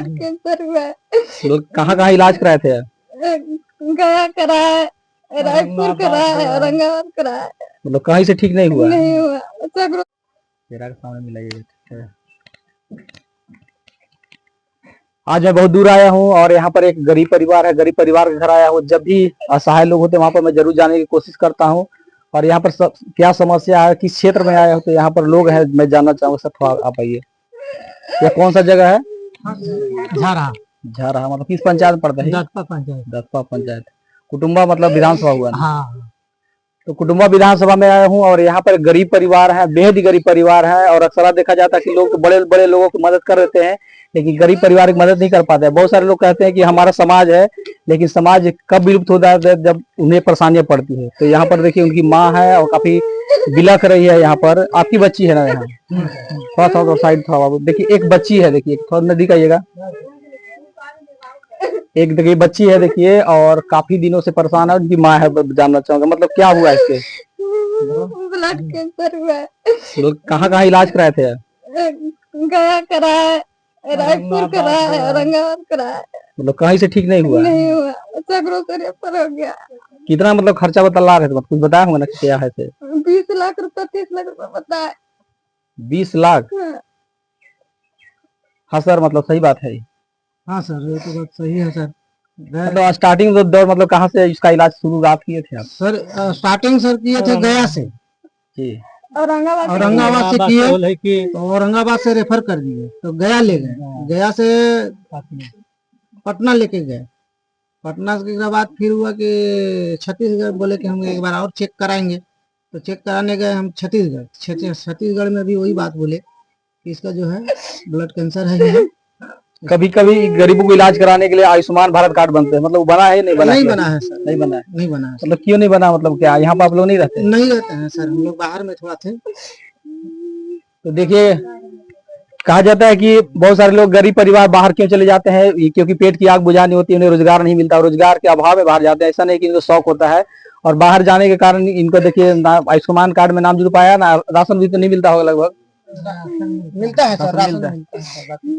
Blood cancer हुआ है। लोग कहाँ कहाँ इलाज कराए थे? गया कराए, रायपुर कराए, औरंगाबाद कराए, मतलब कहीं से ठीक नहीं हुआ? नहीं हुआ। सब तेरा के सामने मिलाइए। आज मैं बहुत दूर आया हूँ और यहाँ पर एक गरीब परिवार है, गरीब परिवार के घर आया हूँ। जब भी असहाय लोग होते हैं वहां पर मैं जरूर जाने की कोशिश करता हूँ। और यहाँ पर क्या समस्या है, किस क्षेत्र में आया हो, तो यहाँ पर लोग हैं, मैं जानना चाहूँगा। सर थोड़ा आप आइए। यह कौन सा जगह है? झारा। झारा मतलब किस पंचायत में पड़ता है? दसपा पंचायत। दसपा पंचायत। कुटुंबा मतलब विधानसभा हुआ ना? हाँ। तो कुटुंबा विधानसभा में आया हूँ और यहाँ पर गरीब परिवार है, बेहद ही गरीब परिवार है। और अक्सर देखा जाता है कि लोग बड़े बड़े लोगों की मदद कर देते हैं, लेकिन गरीब परिवार की मदद नहीं कर पाते हैं। बहुत सारे लोग कहते हैं कि हमारा समाज है, लेकिन समाज कब विलुप्त होता है? जब उन्हें परेशानियां पड़ती है। तो यहाँ पर देखिए उनकी माँ है और काफी बिलख रही है। यहाँ पर आपकी बच्ची है ना? यहाँ थोड़ा थोड़ा साइड थोड़ा बाबू, देखिए एक बच्ची है, देखिए थोड़ा नजदीक आइएगा। एक देखिए बच्ची है, देखिए, और काफी दिनों से परेशान है। उनकी माँ है, जानना चाहूंगा मतलब क्या हुआ इसके? ब्लड कैंसर हुआ है। लोग कहाँ कहाँ इलाज कराए थे? गया कराए, रायपुर कराए, औरंगाबाद कराए, मतलब कहीं से ठीक नहीं हुआ? नहीं हुआ। सगरों से रेफर हो गया। कितना मतलब खर्चा बता रहे थे? मतलब कुछ बताया होगा ना क्या है? 20 लाख रुपए 30 लाख रुपए बताए। 20 लाख? हाँ सर, मतलब सही बात है। हाँ सर, ये तो बात सही है सर। मतलब स्टार्टिंग दौर मतलब कहाँ से इसका इलाज शुरुआत किए थे आप? सर स्टार्टिंग सर किए थे गया से जी। औरंगाबाद से किए, तो औरंगाबाद से रेफर कर दिए, तो गया ले गए। गया से पटना लेके गए। पटना के बाद फिर हुआ कि छत्तीसगढ़ बोले कि हम एक बार और चेक कराएंगे। तो चेक कराने गए हम छत्तीसगढ़। छत्तीसगढ़ में भी वही बात बोले कि इसका जो है ब्लड कैंसर है। कभी कभी गरीबों को इलाज कराने के लिए आयुष्मान भारत कार्ड बनते हैं, मतलब बना है? नहीं बना? नहीं बना है सर। नहीं बना है? नहीं बना है। मतलब क्यों नहीं बना? मतलब क्या यहाँ पर आप लोग नहीं रहते? नहीं रहते हैं सर, हम लोग बाहर में थोड़ा थे। तो देखिए कहा जाता है कि बहुत सारे लोग गरीब परिवार बाहर क्यों चले जाते हैं, क्योंकि पेट की आग बुझानी होती है, उन्हें रोजगार नहीं मिलता, रोजगार के अभाव में बाहर जाते हैं। ऐसा नहीं कि इनको शौक होता है, और बाहर जाने के कारण इनको देखिए आयुष्मान कार्ड में नाम जुड़ पाया ना, राशन भी तो नहीं मिलता होगा लगभग? मिलता है सर, राशन मिलता है।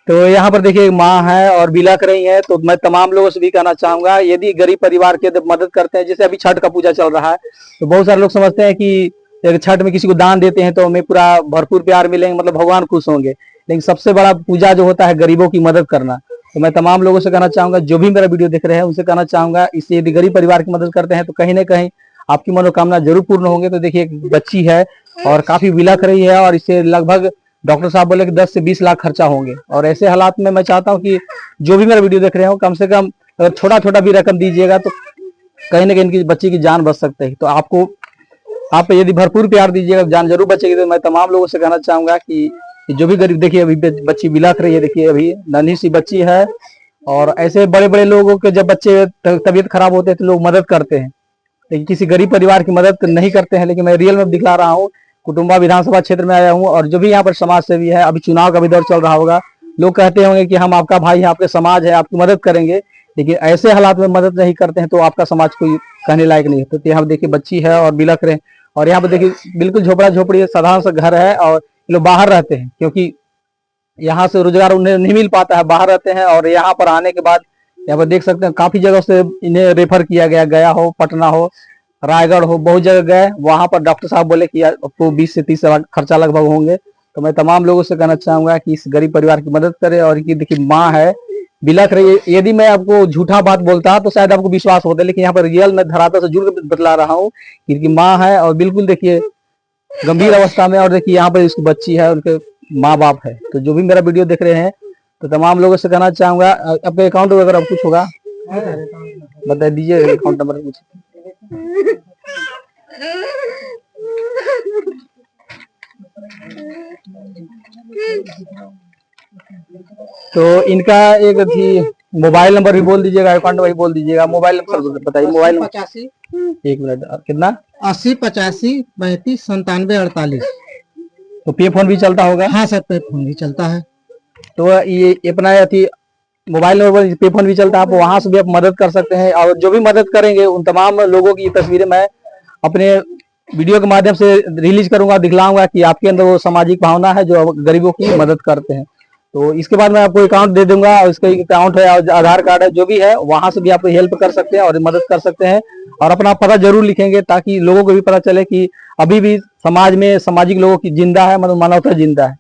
तो यहाँ पर देखिए माँ है और बिलख रही है। तो मैं तमाम लोगों से भी कहना चाहूंगा, यदि गरीब परिवार के मदद करते हैं, जैसे अभी छठ का पूजा चल रहा है, तो बहुत सारे लोग समझते हैं कि छठ में किसी को दान देते हैं तो हमें पूरा भरपूर प्यार मिलेंगे, मतलब भगवान खुश होंगे। लेकिन सबसे बड़ा पूजा जो होता है गरीबों की मदद करना। तो मैं तमाम लोगों से कहना चाहूंगा, जो भी मेरा वीडियो देख रहे हैं उनसे कहना चाहूंगा, इससे यदि गरीब परिवार की मदद करते हैं तो कहीं ना कहीं आपकी मनोकामना जरूर पूर्ण होंगे। तो देखिए एक बच्ची है और काफी बिलख रही है, और इससे लगभग डॉक्टर साहब बोले कि 10 से 20 लाख खर्चा होंगे। और ऐसे हालात में मैं चाहता हूँ कि जो भी मेरा वीडियो देख रहे हो, कम से कम अगर छोटा छोटा भी रकम दीजिएगा तो कहीं ना कहीं इनकी बच्ची की जान बच सकती है। तो आप यदि भरपूर प्यार दीजिएगा जान जरूर बचेगी। तो मैं तमाम लोगों से कहना चाहूंगा कि जो भी गरीब, देखिए अभी बच्ची बिलख रही है, देखिए अभी नन्ही सी बच्ची है। और ऐसे बड़े बड़े लोगों के जब बच्चे तबीयत खराब होते हैं तो लोग मदद करते हैं, लेकिन किसी गरीब परिवार की मदद नहीं करते हैं। लेकिन मैं रियल में दिखला रहा हूँ, कुटुंबा विधानसभा क्षेत्र में आया हूँ, और जो भी यहाँ पर समाज सेवी है, अभी चुनाव का भी दौर चल रहा होगा, लोग कहते होंगे कि हम आपका भाई है, आपके समाज है, आपकी मदद करेंगे, लेकिन ऐसे हालात में मदद नहीं करते हैं तो आपका समाज कोई कहने लायक नहीं है। तो यहाँ देखिए बच्ची है और बिलख रहे हैं, और यहाँ पर देखिए बिल्कुल झोपड़ा झोपड़ी साधारण सा घर है, और लोग बाहर रहते हैं क्योंकि यहाँ से रोजगार उन्हें नहीं मिल पाता है, बाहर रहते हैं। और यहाँ पर आने के बाद यहाँ पर देख सकते हैं काफी जगह से इन्हें रेफर किया गया हो, पटना हो, रायगढ़ हो, बहुत जगह गए। वहां पर डॉक्टर साहब बोले कि आपको 20 से 30 लाख खर्चा लगभग होंगे। तो मैं तमाम लोगों से कहना चाहूंगा कि इस गरीब परिवार की मदद करें। और ये देखिए माँ है, बिलख रही है। यदि मैं आपको झूठा बात बोलता तो शायद आपको विश्वास होता, लेकिन यहाँ पर रियल में धरातल से जुड़ के बतला रहा हूँ कि इनकी माँ है और बिल्कुल देखिए गंभीर अवस्था में। और देखिए यहाँ पर इसकी बच्ची है, उनके माँ बाप है। तो जो भी मेरा वीडियो देख रहे हैं तो तमाम लोगों से कहना चाहूंगा, अपने अकाउंट वगैरह अब कुछ होगा बता दीजिए, अकाउंट नंबर कुछ। तो इनका एक थी मोबाइल नंबर भी बोल दीजिएगा, अकाउंट वही बोल दीजिएगा। मोबाइल नंबर बताइए। मोबाइल नंबर 85 एक मिनट कितना 80 85 35 97 48। तो पे फोन भी चलता होगा? हाँ सर, पे फोन भी चलता है। तो ये अपना थी मोबाइल नंबर पे फोन भी चलता है, आप वहां से भी आप मदद कर सकते हैं। और जो भी मदद करेंगे उन तमाम लोगों की तस्वीरें मैं अपने वीडियो के माध्यम से रिलीज करूंगा, दिखलाऊंगा कि आपके अंदर वो सामाजिक भावना है जो गरीबों की मदद करते हैं। तो इसके बाद मैं आपको अकाउंट दे दूंगा, और इसका अकाउंट है और आधार कार्ड है, जो भी है वहां से भी आप हेल्प कर सकते हैं और मदद कर सकते हैं। और अपना पता जरूर लिखेंगे ताकि लोगों को भी पता चले कि अभी भी समाज में सामाजिक लोगों की जिंदा है, मतलब मानवता जिंदा है।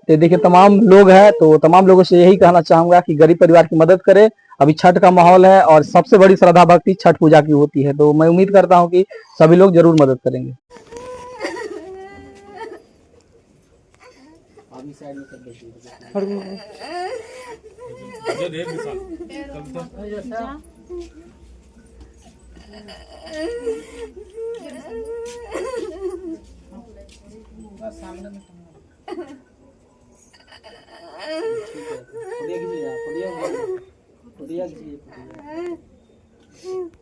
तो देखिए तमाम लोग हैं, तो तमाम लोगों से यही कहना चाहूंगा कि गरीब परिवार की मदद करें। अभी छठ का माहौल है और सबसे बड़ी श्रद्धा भक्ति छठ पूजा की होती है, तो मैं उम्मीद करता हूं कि सभी लोग जरूर मदद करेंगे।